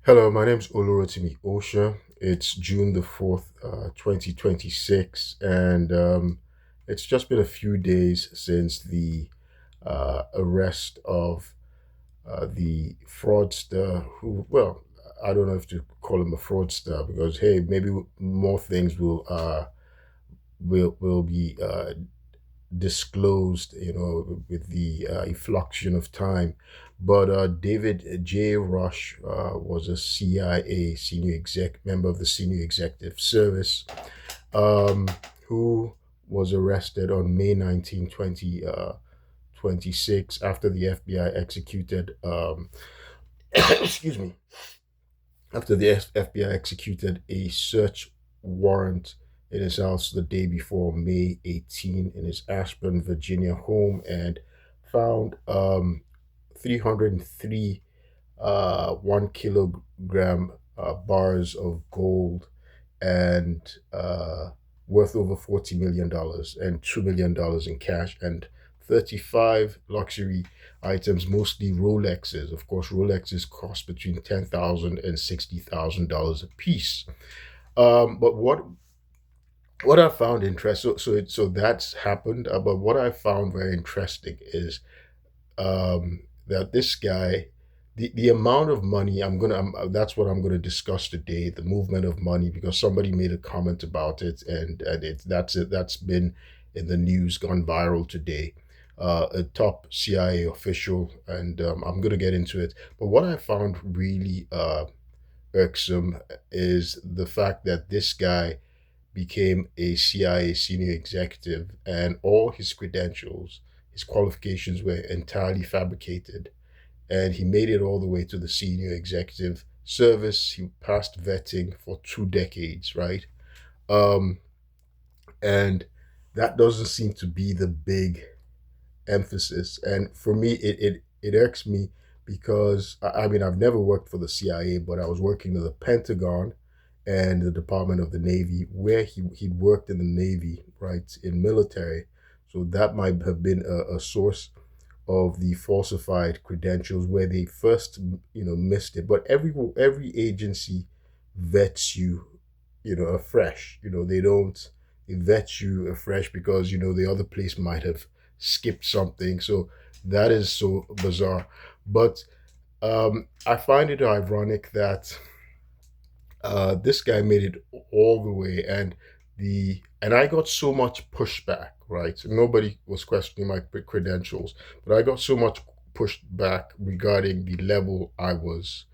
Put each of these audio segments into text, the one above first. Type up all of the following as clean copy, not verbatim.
Hello, my name's Olurotimi Osha. It's June the 4th, 2026, and it's just been a few days since the arrest of the fraudster who, well, I don't know if to call him a fraudster because, hey, maybe more things will be disclosed, with the effluxion of time. But David J. Rush was a CIA senior member of the Senior Executive Service, um, who was arrested on May 19, 2026 after the FBI executed, excuse me, after the FBI executed a search warrant in his house the day before May 18 in his Ashburn, Virginia home and found 303 1 kilogram bars of gold and worth over $40 million and $2 million in cash and 35 luxury items, mostly Rolexes. Of course, Rolexes cost between $10,000 and $60,000 a piece. But what I found interesting, so that's happened. But what I found very interesting is that this guy, the amount of money that's what I'm gonna discuss today, the movement of money, because somebody made a comment about it, and that's been in the news, gone viral today. A top CIA official, and I'm gonna get into it. But what I found really irksome is the fact that this guy became a CIA senior executive, and all his credentials, his qualifications were entirely fabricated. And he made it all the way to the senior executive service. He passed vetting for 2 decades, right? Um, and that doesn't seem to be the big emphasis. And for me, it irks me because I mean, I've never worked for the CIA, but I was working in the Pentagon and the Department of the Navy, where he'd worked in the Navy, right, in military. So that might have been a source of the falsified credentials where they first, missed it. But every agency vets you, afresh. They vet you afresh because the other place might have skipped something. So that is so bizarre. But I find it ironic that this guy made it all the way, and I got so much pushback. Right, nobody was questioning my credentials, but I got so much pushback regarding the level I was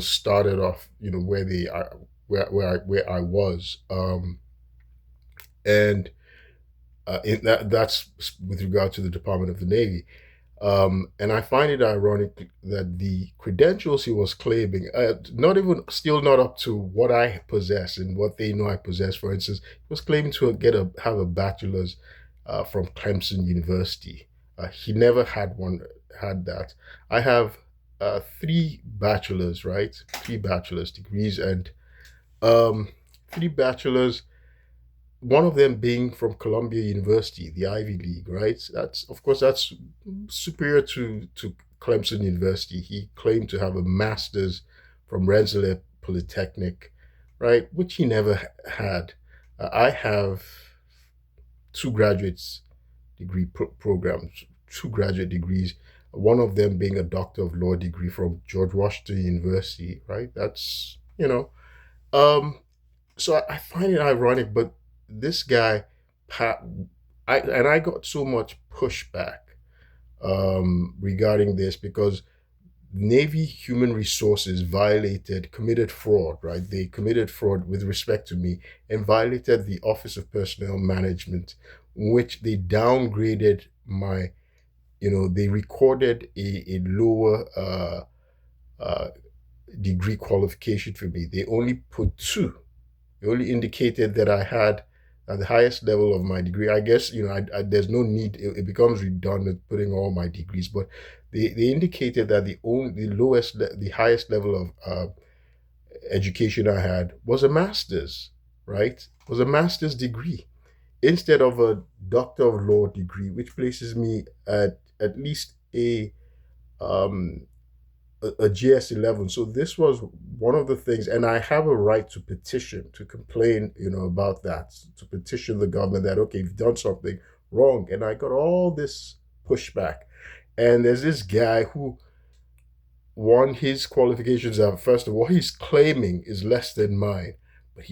started off. Where they are, where I was, and that's with regard to the Department of the Navy. And I find it ironic that the credentials he was claiming, not even still not up to what I possess and what they know I possess. For instance, he was claiming to have a bachelor's from Clemson University. He never had that. I have three bachelors, right? Three bachelor's degrees and um, three bachelors, one of them being from Columbia University, the Ivy League, right? That's, of course, that's superior to Clemson University. He claimed to have a master's from Rensselaer Polytechnic, right, which he never had. I have two graduates degree programs, two graduate degrees. One of them being a Doctor of Law degree from George Washington University, right? That's um, so I find it ironic, but this guy, I got so much pushback regarding this because Navy Human Resources committed fraud, right? They committed fraud with respect to me and violated the Office of Personnel Management, which they downgraded they recorded a lower uh, degree qualification for me. They only put two. It only indicated that I had at the highest level of my degree. I guess there's no need. It becomes redundant putting all my degrees, but they indicated that the highest level of education I had was a master's, right? Was a master's degree instead of a doctor of law degree, which places me at least um, a GS11. So this was one of the things, and I have a right to petition, to complain, about that, to petition the government that, okay, you've done something wrong. And I got all this pushback. And there's this guy who, one, his qualifications are, first of all, he's claiming is less than mine, but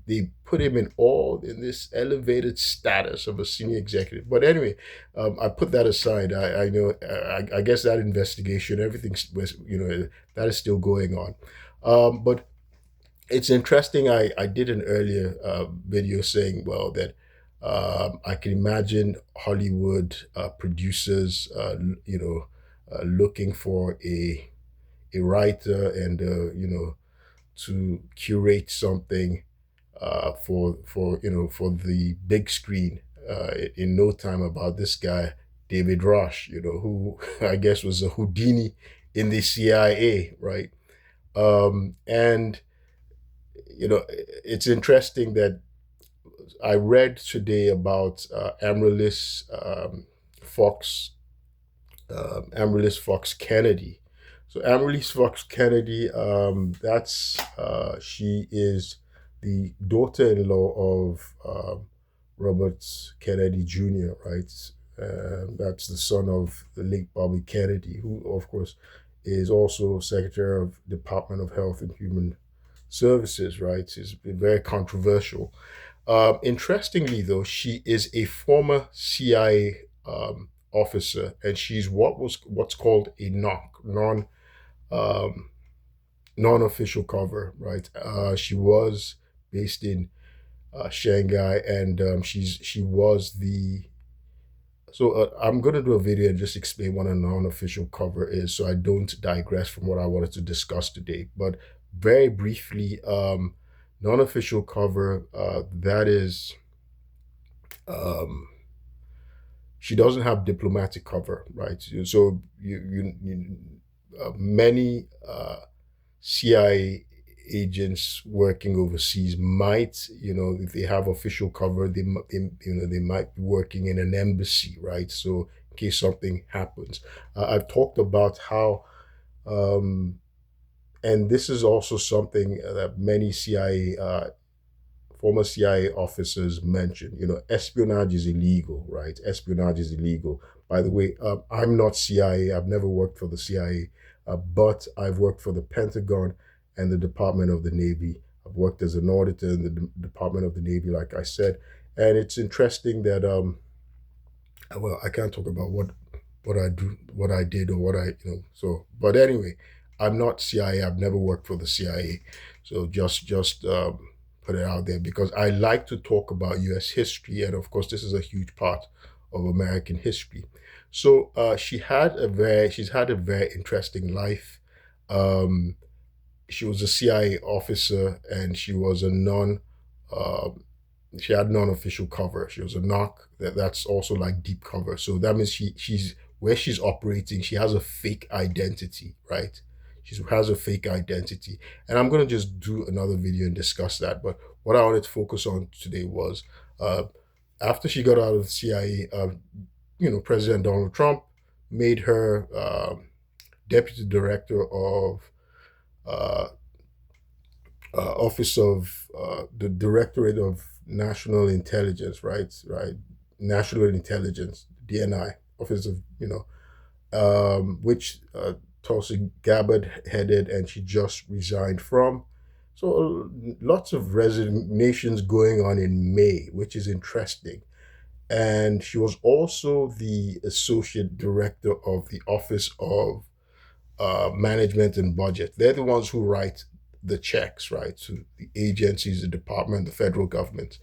they put him in this elevated status of a senior executive. But anyway, I put that aside. I know, I guess that investigation, everything's was, that is still going on. But it's interesting. I did an earlier video saying, well, that I can imagine Hollywood producers, looking for a writer and to curate something for the big screen in no time, about this guy David Rush, who I guess was a Houdini in the CIA, right? And it's interesting that I read today about Fox Amaryllis Fox Kennedy. So Amaryllis Fox Kennedy, that's she is the daughter-in-law of Robert Kennedy Jr., right? That's the son of the late Bobby Kennedy, who, of course, is also Secretary of Department of Health and Human Services, right? It's been very controversial. Interestingly, though, she is a former CIA officer, and she's what's called a um, non-official cover, right? She was based in Shanghai, and she was the. So I'm going to do a video and just explain what a non-official cover is, so I don't digress from what I wanted to discuss today. But very briefly, non-official cover, that is. Um, she doesn't have diplomatic cover, right? So many CIA agents working overseas might, if they have official cover, they might be working in an embassy, right? So in case something happens, I've talked about how, and this is also something that many CIA former CIA officers mentioned. Espionage is illegal, right? Espionage is illegal. By the way, I'm not CIA. I've never worked for the CIA, but I've worked for the Pentagon and the Department of the Navy. I've worked as an auditor in the Department of the Navy, like I said. And it's interesting that, well, I can't talk about what I do, what I did, or what So, but anyway, I'm not CIA. I've never worked for the CIA. So just put it out there, because I like to talk about U.S. history, and of course, this is a huge part of American history. So she's had a very interesting life. Um, she was a CIA officer, and she was a um, she had non-official cover. She was a knock. That's also like deep cover. So that means she's where she's operating. She has a fake identity, right? She has a fake identity, and I'm gonna just do another video and discuss that. But what I wanted to focus on today was, uh, after she got out of the CIA, President Donald Trump made her deputy director of uh, Office of the Directorate of National Intelligence, right? Right, National Intelligence, DNI, Office of which Tulsi Gabbard headed, and she just resigned from. So lots of resignations going on in May, which is interesting. And she was also the associate director of the Office of Management and Budget. They're the ones who write the checks, right, to the agencies, the department, the federal government.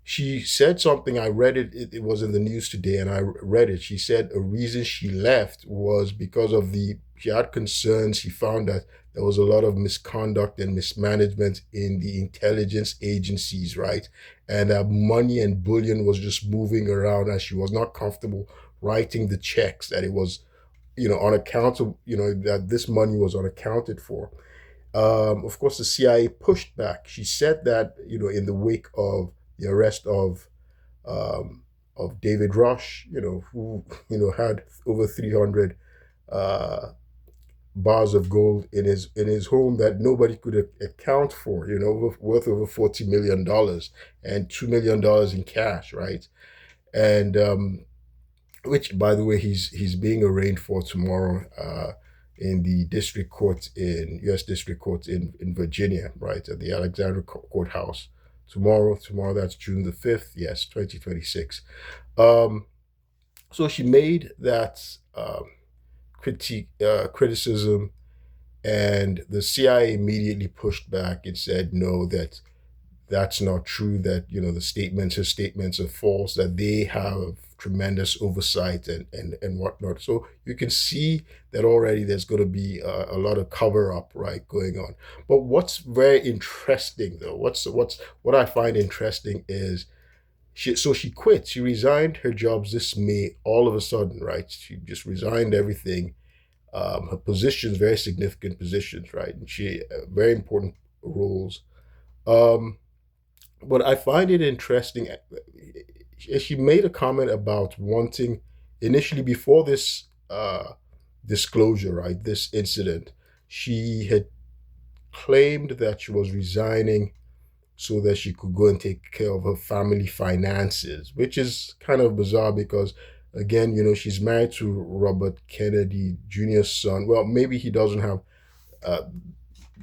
She said something, I read it was in the news today, and I read it. She said a reason she left was because of she had concerns. She found that there was a lot of misconduct and mismanagement in the intelligence agencies, right? And that money and bullion was just moving around, and she was not comfortable writing the checks, that it was, unaccountable, that this money was unaccounted for. Of course, the CIA pushed back. She said that, in the wake of the arrest of David Rush, who had over 300 uh, bars of gold in his home that nobody could account for. Worth over $40 million and $2 million in cash, right? And which, by the way, he's being arraigned for tomorrow. In the district court in U.S. District Court in Virginia, right, at the Alexandria Courthouse. Tomorrow, that's June the 5th, yes, 2026. Um, so she made that criticism, and the CIA immediately pushed back and said, no, that's not true, that, her statements are false, that they have tremendous oversight and whatnot. So you can see that already there's going to be a lot of cover up, right, going on. But what's very interesting, though, what I find interesting is she quit. She resigned her jobs this May all of a sudden, right? She just resigned everything. Her positions, very significant positions, right? And she very important roles. Um, but I find it interesting. She made a comment about wanting, initially before this disclosure, right, this incident, she had claimed that she was resigning so that she could go and take care of her family finances, which is kind of bizarre because, again, she's married to Robert Kennedy Jr.'s son. Well, maybe he doesn't have uh,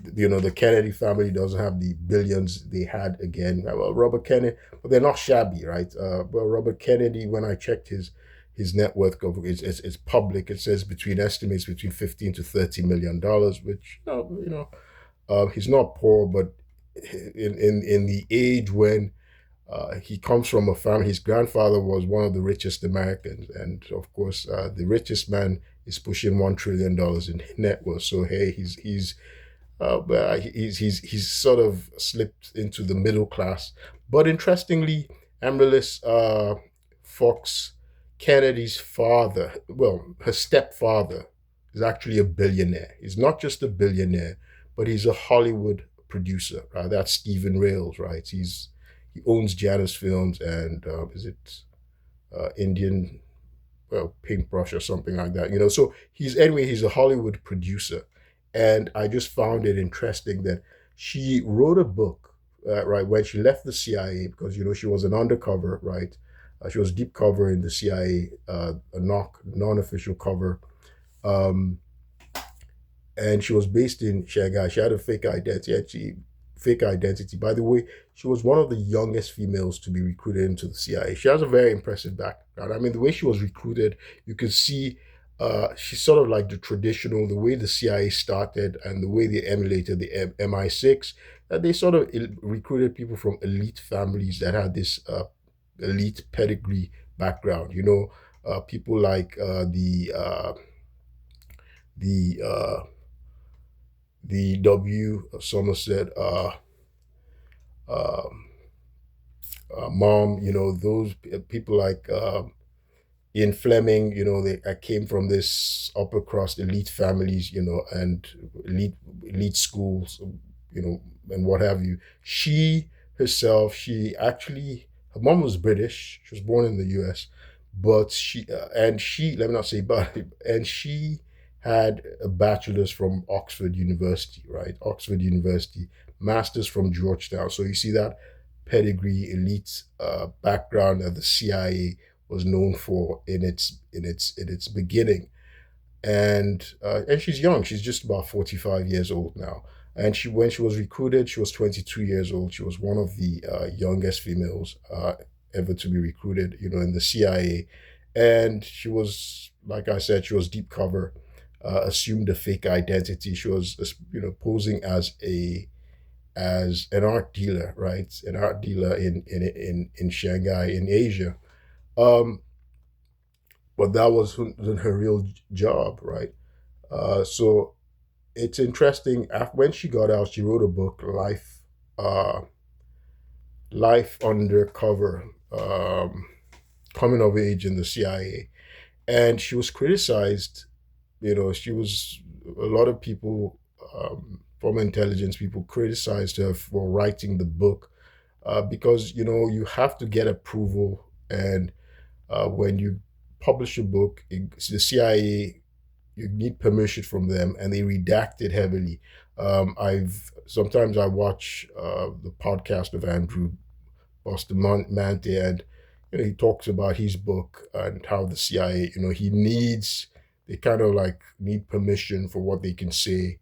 the Kennedy family doesn't have the billions they had again. Well, Robert Kennedy, but they're not shabby, right? But Robert Kennedy, when I checked his net worth, it's public. It says estimates between 15 to $30 million, which he's not poor, but in the age when he comes from a family, his grandfather was one of the richest Americans, and of course, the richest man is pushing $1 trillion in net worth. So hey, but he's sort of slipped into the middle class. But interestingly, Amaryllis Fox Kennedy's father, well, her stepfather, is actually a billionaire. He's not just a billionaire, but he's a Hollywood producer. Right? That's Stephen Rails, right? He owns Janus Films and is it Indian paintbrush or something like that. So he's a Hollywood producer, and I just found it interesting that she wrote a book, right, when she left the CIA, because she was an undercover, right. She was deep cover in the CIA, a non-official cover, um, and she was based in Shanghai. She had a fake identity. By the way, she was one of the youngest females to be recruited into the CIA. She has a very impressive background. I mean, the way she was recruited, you could see she's sort of like the way the CIA started and the way they emulated the MI6. They sort of recruited people from elite families that had this elite pedigree background. People like the W. Somerset um, mom. Those people like Ian Fleming. They came from this upper crust elite families. And elite schools. And what have you. She herself, her mom was British. She was born in the U.S., but let me not say but, and she had a bachelor's from Oxford University, right? Oxford University, master's from Georgetown. So you see that pedigree, elite background that the CIA was known for in its beginning. And she's young. She's just about 45 years old now. And when she was recruited, she was 22 years old. She was one of the youngest females ever to be recruited, in the CIA. And she was, like I said, she was deep cover, assumed a fake identity. She was, posing as an art dealer, right? An art dealer in Shanghai, in Asia. Um, but that was her real job, right? So it's interesting. When she got out, she wrote a book, uh, Life Undercover, coming of age in the CIA, and she was criticized. She was a lot of people, former intelligence people, criticized her for writing the book because you have to get approval, and when you publish a book, the CIA you need permission from them, and they redact it heavily. I've sometimes I watch the podcast of Andrew Bustamante, and he talks about his book and how the CIA, he needs they kind of like need permission for what they can say,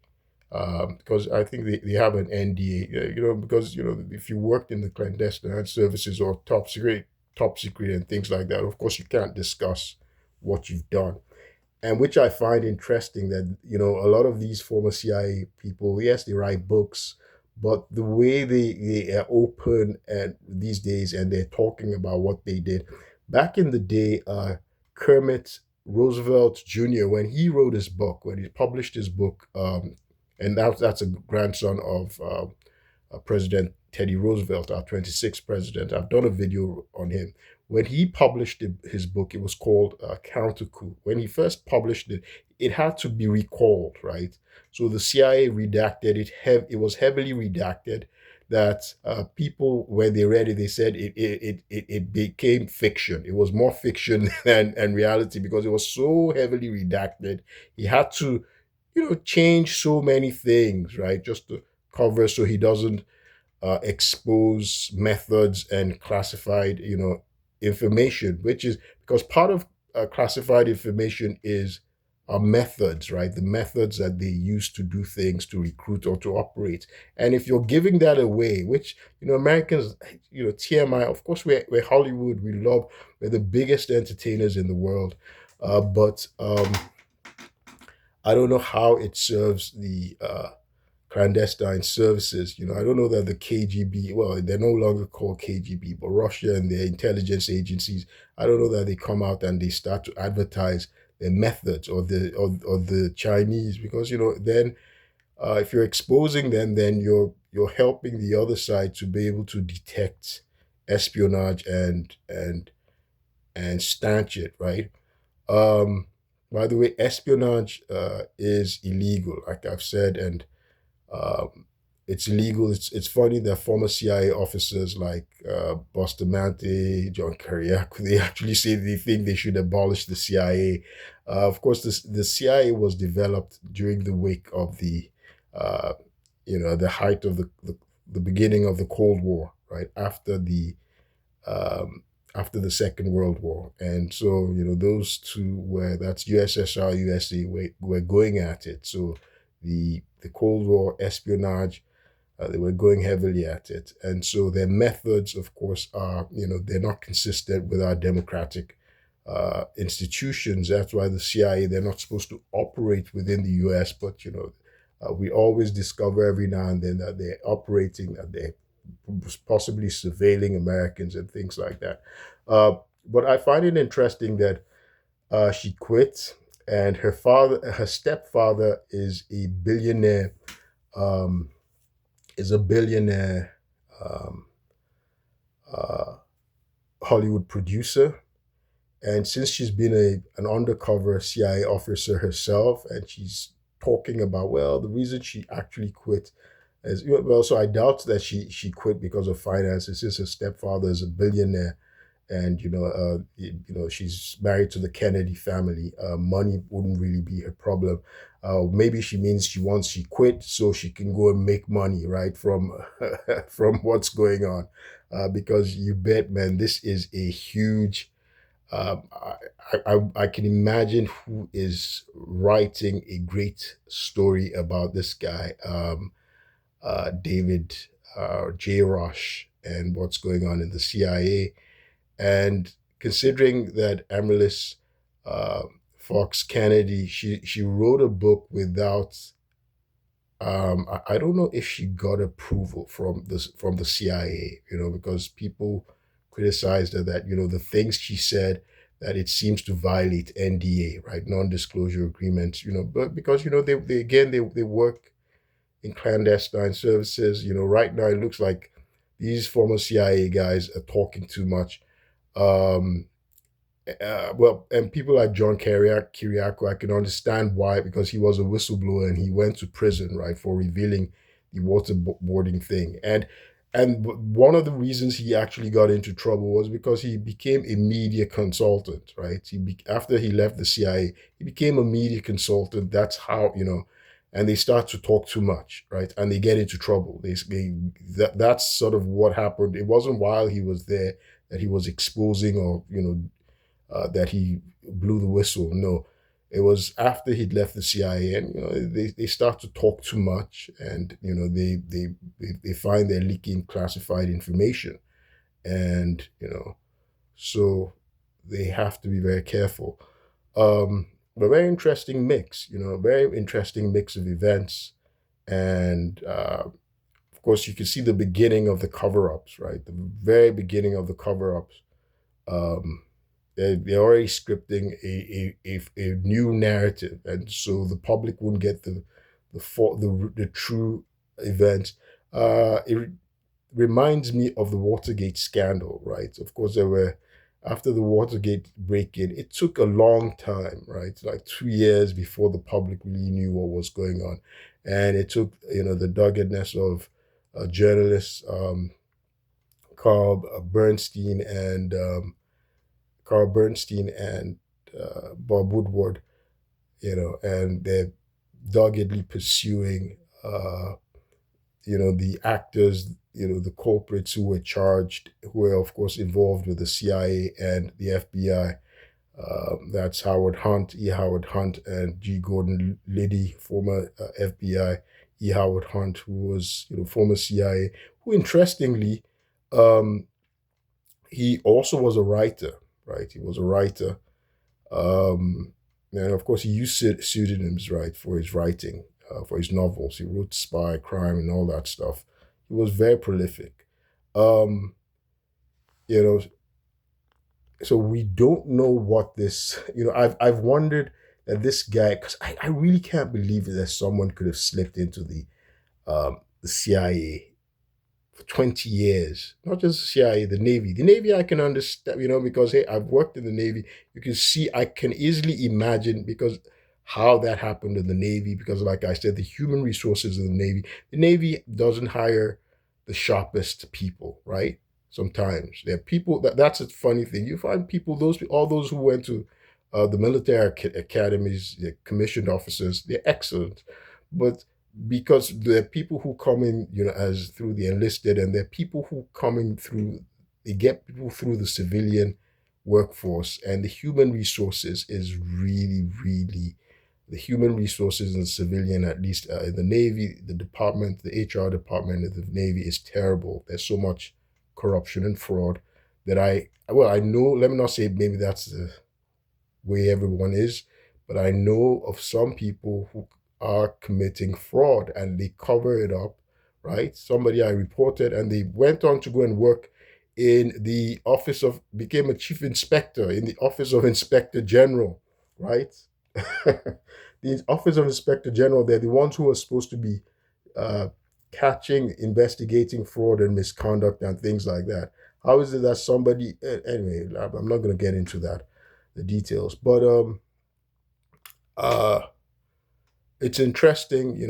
because I think they have an NDA, because if you worked in the clandestine services or top secret and things like that, of course you can't discuss what you've done. And which I find interesting that a lot of these former CIA people, yes, they write books, but the way they are open and these days, and they're talking about what they did back in the day. Kermit Roosevelt Jr., when he wrote his book, when he published his book, and that's a grandson of President Teddy Roosevelt, our 26th president. I've done a video on him. When he published his book, it was called Counter Coup. When he first published it, it had to be recalled, right? So the CIA redacted it. It was heavily redacted. That people, when they read it, they said it became fiction. It was more fiction than reality, because it was so heavily redacted. He had to, change so many things, right, just to cover so he doesn't expose methods and classified, information, which is because part of classified information is methods, right? The methods that they use to do things, to recruit or to operate. And if you're giving that away, which, Americans, TMI, of course, we're Hollywood, we're the biggest entertainers in the world. But I don't know how it serves the clandestine services. I don't know that the KGB, well, they're no longer called KGB, but Russia and their intelligence agencies, I don't know that they come out and they start to advertise their methods, or the Chinese, because then if you're exposing them, then you're helping the other side to be able to detect espionage and stanch it, right? Um, by the way, espionage is illegal, like I've said, and um, it's illegal. It's funny that former CIA officers like Bustamante, John Kiriakou, they actually say they think they should abolish the CIA. Of course, the CIA was developed during the wake of uh, the height of the beginning of the Cold War, right um, after the Second World War, and so those two were that's USSR, USA were going at it. So the Cold War espionage, they were going heavily at it. And so their methods, of course, are, they're not consistent with our democratic institutions. That's why the CIA, they're not supposed to operate within the US, but, we always discover every now and then that they're operating, that they're possibly surveilling Americans and things like that. But I find it interesting that she quit, and her stepfather, um, is a billionaire um, uh, Hollywood producer. And since she's been an undercover CIA officer herself, and she's talking about, well, the reason she actually quit is, well, so I doubt that she quit because of finances, since her stepfather is a billionaire, and she's married to the Kennedy family. Money wouldn't really be her problem. Maybe she quit so she can go and make money, right, from from what's going on, because you bet, man, this is a huge. I can imagine who is writing a great story about this guy, David J. Rush, and what's going on in the CIA. And considering that Amaryllis uh, Fox Kennedy, she wrote a book without. I don't know if she got approval from the CIA, because people criticized her that the things she said, that it seems to violate NDA, right, non-disclosure agreements, but because they again they work in clandestine services. Right now it looks like these former CIA guys are talking too much. Um, well, and people like John Kiriakou, I can understand why, because he was a whistleblower and he went to prison, right, for revealing the waterboarding thing. And and one of the reasons he actually got into trouble was because he became a media consultant, right? After he left the CIA, he became a media consultant. That's how, and they start to talk too much, right? And they get into trouble. That's sort of what happened. It wasn't while he was there that he was exposing or, that he blew the whistle. No, it was after he'd left the CIA, and they start to talk too much, and they find they're leaking classified information, and so they have to be very careful. Um, a very interesting mix, a very interesting mix of events, and of course you can see the beginning of the cover-ups, right? The very beginning of the cover-ups. Um, they're already scripting a new narrative, and so the public won't get the true events. It reminds me of the Watergate scandal, right? Of course, there were after the Watergate break-in, it took a long time, right? Like 2 years before the public really knew what was going on, and it took the doggedness of journalists Carl Bernstein and Bob Woodward, and they're doggedly pursuing, the actors, the culprits who were charged, who were, of course, involved with the CIA and the FBI. That's Howard Hunt, E. Howard Hunt, and G. Gordon Liddy, former FBI, E. Howard Hunt, who was, former CIA, who interestingly, um, he also was a writer, right? He was a writer. Um, and of course, he used pseudonyms, right, for his writing, for his novels. He wrote spy, crime, and all that stuff. He was very prolific. Um, you know, so we don't know what this, I've wondered that this guy, because I really can't believe that someone could have slipped into the CIA for 20 years, not just the CIA, the Navy. The Navy I can understand, because hey, I've worked in the Navy. You can see, I can easily imagine because how that happened in the Navy, because like I said, the human resources in the Navy doesn't hire the sharpest people, right? Sometimes there are people that's a funny thing. You find people, all those who went to the military academies, the commissioned officers, they're excellent. But because there are people who come in, as through the enlisted, and there are people who come in through, they get people through the civilian workforce, and the human resources is really, really, the human resources in the civilian, at least in the Navy, the HR department of the Navy is terrible. There's so much corruption and fraud that I know, let me not say maybe that's the way everyone is, but I know of some people who are committing fraud and they cover it up, right? Somebody I reported, and they went on to go and work in the office of, became a chief inspector in the office of Inspector General, right? The office of Inspector General, they're the ones who are supposed to be uh, catching, investigating fraud and misconduct and things like that. How is it that somebody, anyway, I'm not going to get into that, the details, but uh, it's interesting.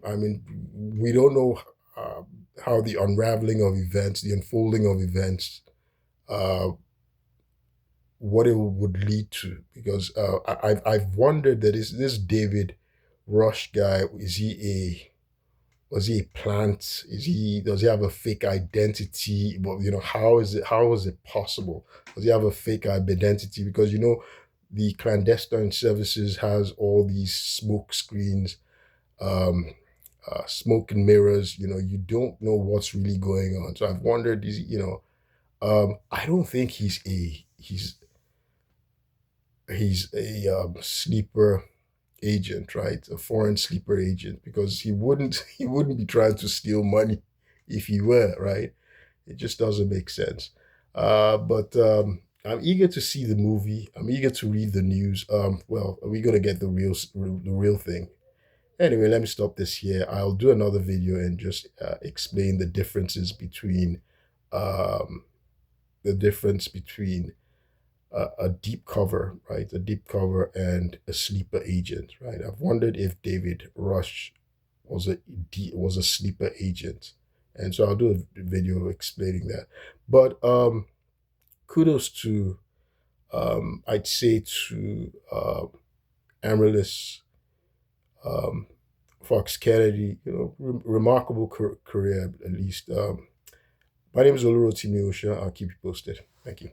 I mean, we don't know uh, how the unraveling of events, the unfolding of events, uh, what it would lead to. Because I've wondered that is this David Rush guy, is he a was he a plant? Does he have a fake identity? But how is it possible? Does he have a fake identity? Because the clandestine services has all these smoke screens, um, smoke and mirrors. You don't know what's really going on. So I've wondered, I don't think he's a sleeper agent, right? A foreign sleeper agent, because he wouldn't he wouldn't be trying to steal money if he were, right? It just doesn't make sense. But I'm eager to see the movie. I'm eager to read the news. Well, are we gonna get the real thing? Anyway, let me stop this here. I'll do another video and just explain um, the difference between a deep cover, right? A deep cover and a sleeper agent, right? I've wondered if David Rush was a sleeper agent. And so I'll do a video explaining that. But kudos to, I'd say to Amaryllis Fox Kennedy, remarkable career, at least. My name is Oluro Timiosha. I'll keep you posted. Thank you.